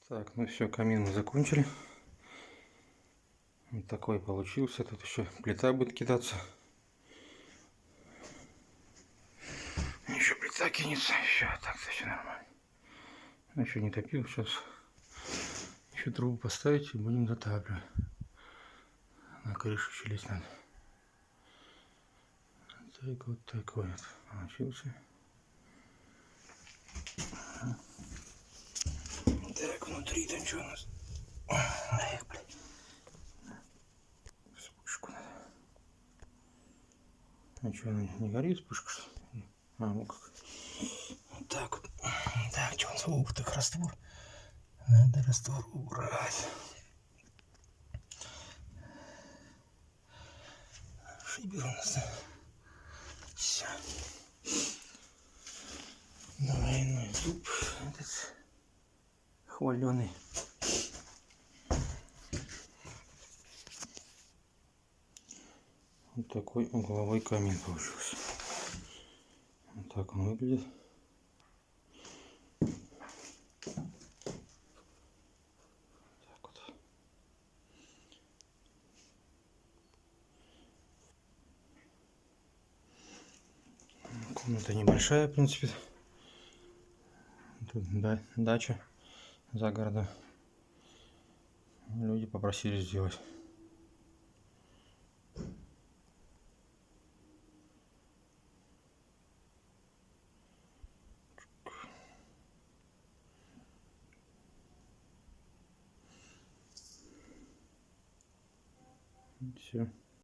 Так, ну все, камин мы закончили. Вот такой получился. Тут еще плита будет кидаться. Еще плита кинется. Еще так-то все нормально. Ну, еще не топил. Сейчас еще трубу поставить и будем затапливать. На крышу еще лезть надо. Так, вот такой вот получился. Так, внутри там что у нас? Эх, блин. Вспышку надо. А что, она не горит, вспышка, что ли? А, ну как. Вот так вот. Так, что он звук, так раствор. Надо раствор убрать. Шибер у нас. Все. Двойной зуб этот хваленый. Вот такой угловой камин получился. Вот так он выглядит. Так вот. Комната небольшая, в принципе. Тут дача за городом. Люди попросили сделать. Все.